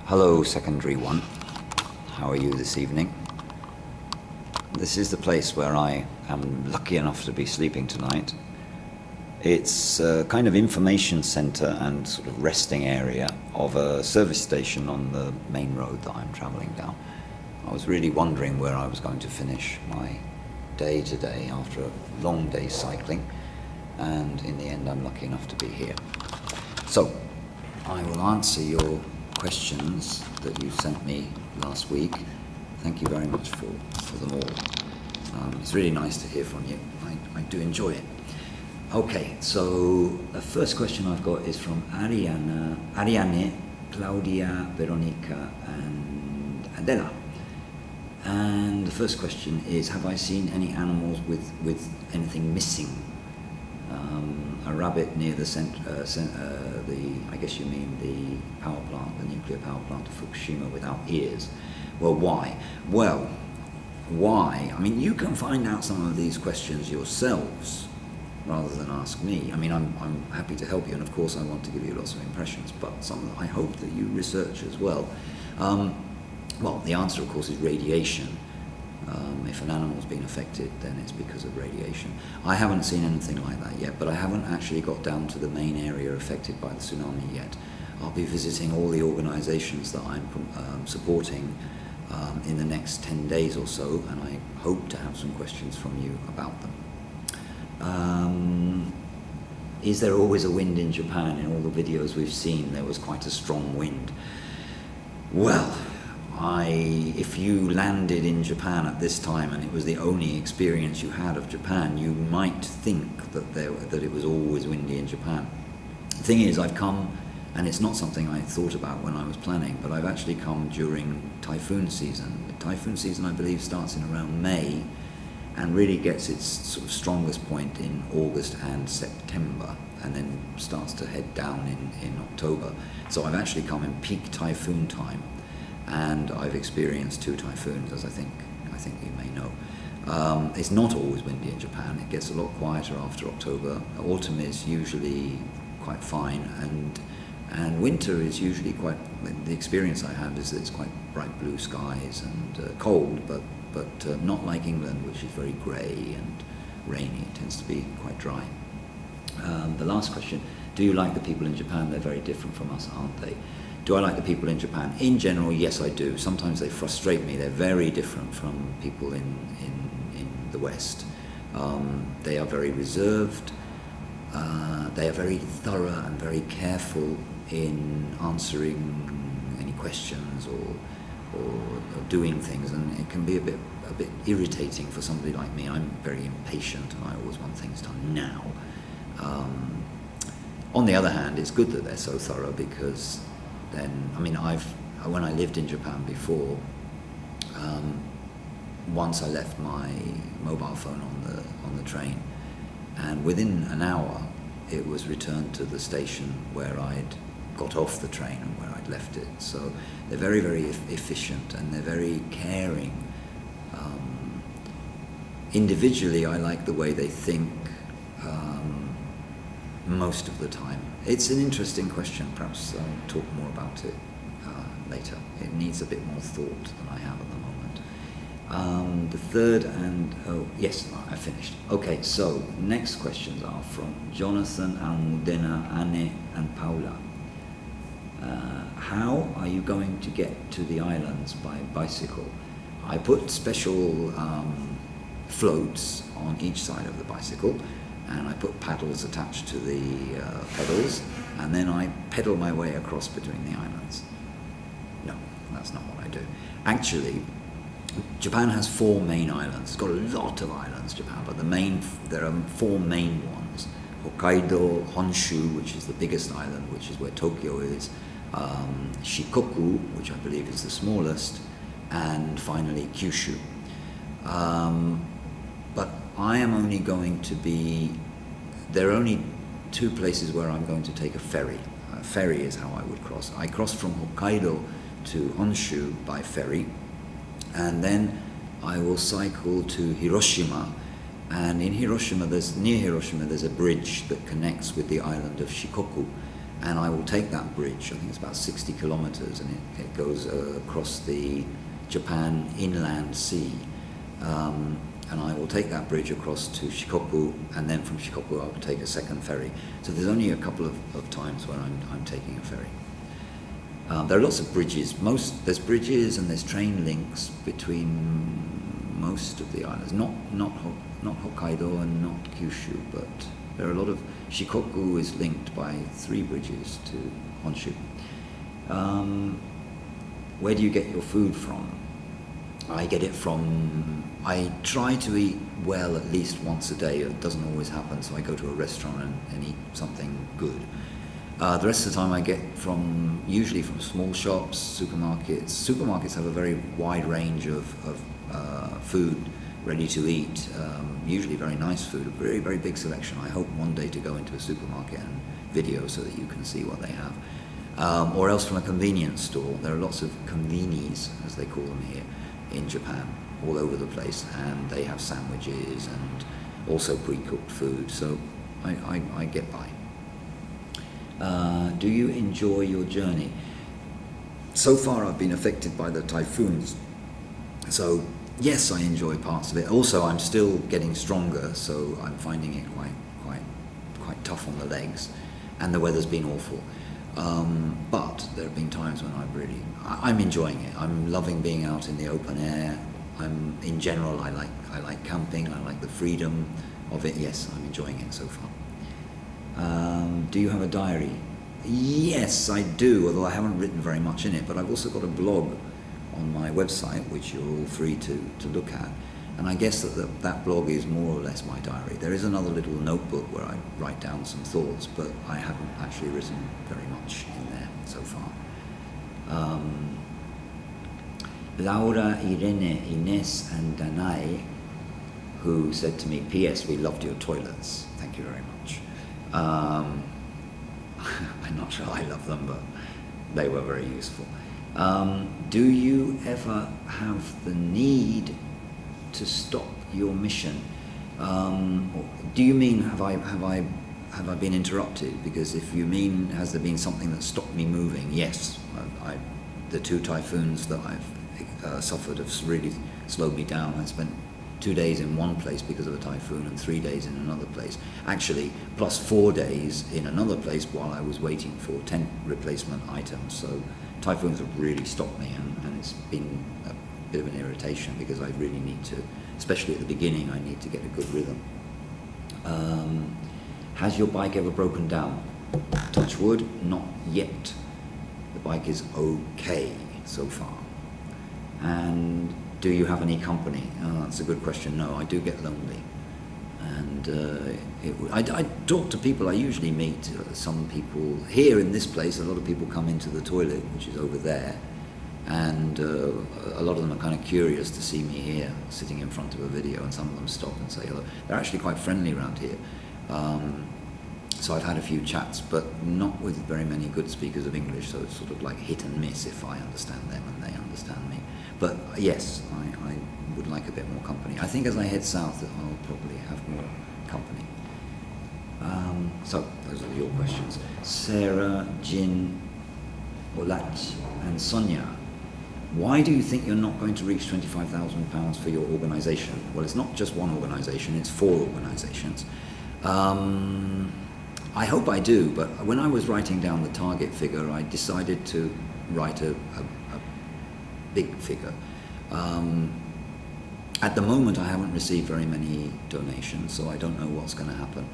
Hello, secondary one. How are you this evening? This is the place where I am lucky enough to be sleeping tonight. It's a kind of information center and sort of resting area of a service station on the main road that I'm traveling down. I was really wondering where I was going to finish my day today after a long day's cycling, and in the end I'm lucky enough to be here. So, I will answer your questions that you sent me last week. Thank you very much for them all. It's really nice to hear from you. I do enjoy it. Okay, so the first question I've got is from Ariane, Claudia, Veronica, and Adela. And the first question is, have I seen any animals with anything missing? A rabbit near the I guess you mean the power plant, the nuclear power plant of Fukushima without ears. Well, why? Well, why? I mean, you can find out some of these questions yourselves rather than ask me. I mean, I'm happy to help you, and of course I want to give you lots of impressions, but some I hope that you research as well. Well, the answer, of course, is radiation. If an animal's been affected, then it's because of radiation. I haven't seen anything like that yet, but I haven't actually got down to the main area affected by the tsunami yet. I'll be visiting all the organizations that I'm supporting in the next 10 days or so, and I hope to have some questions from you about them. Is there always a wind in Japan? In all the videos we've seen, there was quite a strong wind. Well, if you landed in Japan at this time and it was the only experience you had of Japan, you might think that it was always windy in Japan. The thing is, I've come, and it's not something I thought about when I was planning, but I've actually come during typhoon season. The typhoon season, I believe, starts in around May and really gets its sort of strongest point in August and September, and then starts to head down in October. So I've actually come in peak typhoon time. And I've experienced 2 typhoons, as I think you may know. It's not always windy in Japan. It gets a lot quieter after October. Autumn is usually quite fine, and winter is usually quite. The experience I have is that it's quite bright blue skies and cold, but not like England, which is very grey and rainy. It tends to be quite dry. The last question: do you like the people in Japan? They're very different from us, aren't they? Do I like the people in Japan? In general, yes, I do. Sometimes they frustrate me. They're very different from people in the West. They are very reserved. They are very thorough and very careful in answering any questions or doing things, and it can be a bit irritating for somebody like me. I'm very impatient, and I always want things done now. On the other hand, it's good that they're so thorough, because then, I mean, when I lived in Japan before, once I left my mobile phone on the train, and within an hour it was returned to the station where I'd got off the train and where I'd left it. So they're very, very efficient, and they're very caring. Individually, I like the way they think most of the time. It's an interesting question. Perhaps I'll talk more about it later. It needs a bit more thought than I have at the moment. The third yes, I finished. Okay, so next questions are from Jonathan, Almudena, Anne, and Paula. How are you going to get to the islands by bicycle? I put special floats on each side of the bicycle, and I put paddles attached to the pedals, and then I pedal my way across between the islands. No, that's not what I do. Actually, Japan has 4 main islands. It's got a lot of islands, Japan, but there are 4 main ones. Hokkaido, Honshu, which is the biggest island, which is where Tokyo is, Shikoku, which I believe is the smallest, and finally Kyushu. But I am only going to there are only 2 places where I'm going to take a ferry. A ferry is how I would cross. I cross from Hokkaido to Honshu by ferry, and then I will cycle to Hiroshima, and in Hiroshima, near Hiroshima, there's a bridge that connects with the island of Shikoku, and I will take that bridge. I think it's about 60 kilometers, and it goes across the Japan Inland Sea. And I will take that bridge across to Shikoku, and then from Shikoku I will take a second ferry. So there's only a couple of times when I'm taking a ferry. There are lots of bridges. There's bridges and there's train links between most of the islands. Not Hokkaido and not Kyushu, but there are a lot of. Shikoku is linked by 3 bridges to Honshu. Where do you get your food from? I get it from. I try to eat well at least once a day. It doesn't always happen, so I go to a restaurant and eat something good. The rest of the time I get usually from small shops, supermarkets. Supermarkets have a very wide range of food ready to eat, usually very nice food, a very, very big selection. I hope one day to go into a supermarket and video so that you can see what they have. Or else from a convenience store. There are lots of convenies, as they call them here, in Japan, all over the place, and they have sandwiches and also pre-cooked food, so I get by. Do you enjoy your journey? So far I've been affected by the typhoons, so yes, I enjoy parts of it. Also, I'm still getting stronger, so I'm finding it quite tough on the legs, and the weather's been awful. But there have been times when I'm enjoying it. I'm loving being out in the open air. In general, I like camping. I like the freedom of it. Yes, I'm enjoying it so far. Do you have a diary? Yes, I do, although I haven't written very much in it, but I've also got a blog on my website, which you're all free to look at. And I guess that blog is more or less my diary. There is another little notebook where I write down some thoughts, but I haven't actually written very much in there so far. Laura, Irene, Ines, and Danai, who said to me, P.S. we loved your toilets. Thank you very much. I'm not sure I love them, but they were very useful. Do you ever have the need to stop your mission? Do you mean have I been interrupted? Because if you mean has there been something that stopped me moving? Yes, the 2 typhoons that I've suffered have really slowed me down. I spent 2 days in one place because of a typhoon and 3 days in another place. Actually, plus 4 days in another place while I was waiting for tent replacement items. So typhoons have really stopped me, and it's been a bit of an irritation because I really need to, especially at the beginning, I need to get a good rhythm. Has your bike ever broken down? Touch wood, not yet. The bike is okay so far. And do you have any company? That's a good question. No, I do get lonely. And I talk to people. I usually meet some people here in this place. A lot of people come into the toilet, which is over there, and a lot of them are kind of curious to see me here, sitting in front of a video, and some of them stop and say hello. They're actually quite friendly around here. So I've had a few chats, but not with very many good speakers of English, so it's sort of like hit and miss if I understand them and they understand me. But yes, I would like a bit more company. I think as I head south, I'll probably have more company. So those are your questions. Sarah, Jin, Olat, and Sonia. Why do you think you're not going to reach £25,000 for your organisation? Well, it's not just one organisation, it's 4 organisations. I hope I do, but when I was writing down the target figure, I decided to write a big figure. At the moment, I haven't received very many donations, so I don't know what's going to happen.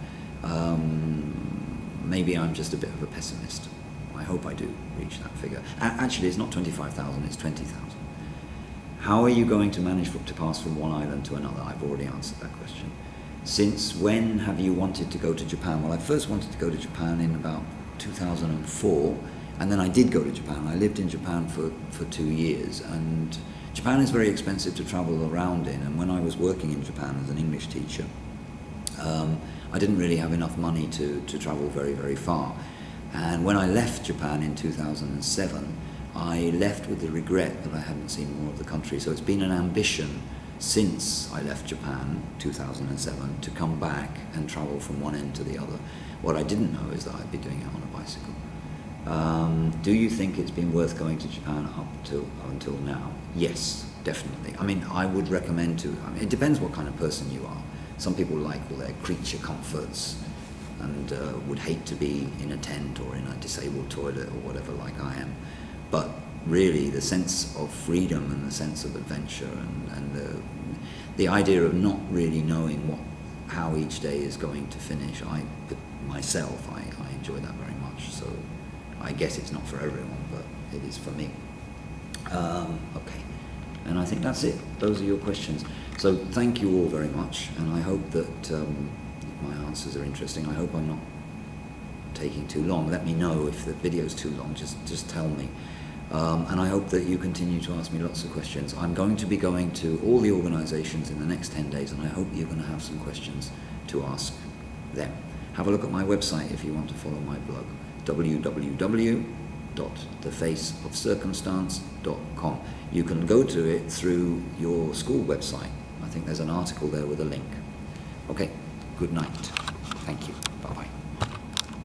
Maybe I'm just a bit of a pessimist. I hope I do reach that figure. Actually, it's not 25,000, it's 20,000. How are you going to manage to pass from one island to another? I've already answered that question. Since when have you wanted to go to Japan? Well, I first wanted to go to Japan in about 2004, and then I did go to Japan. I lived in Japan for 2 years, and Japan is very expensive to travel around in, and when I was working in Japan as an English teacher, I didn't really have enough money to travel very, very far. And when I left Japan in 2007, I left with the regret that I hadn't seen more of the country. So it's been an ambition since I left Japan, 2007, to come back and travel from one end to the other. What I didn't know is that I'd be doing it on a bicycle. Do you think it's been worth going to Japan until now? Yes, definitely. I mean, I would recommend to. I mean, it depends what kind of person you are. Some people like all their creature comforts and would hate to be in a tent or in a disabled toilet or whatever, like I am. But really, the sense of freedom and the sense of adventure and the idea of not really knowing how each day is going to finish, I enjoy that very much. So I guess it's not for everyone, but it is for me. Okay, and I think that's it. Those are your questions. So thank you all very much, and I hope that my answers are interesting. I hope I'm not taking too long. Let me know if the video's too long, just tell me. And I hope that you continue to ask me lots of questions. I'm going to be going to all the organisations in the next 10 days, and I hope you're going to have some questions to ask them. Have a look at my website if you want to follow my blog, www.thefaceofcircumstance.com. You can go to it through your school website. I think there's an article there with a link. Okay, good night. Thank you. Bye-bye.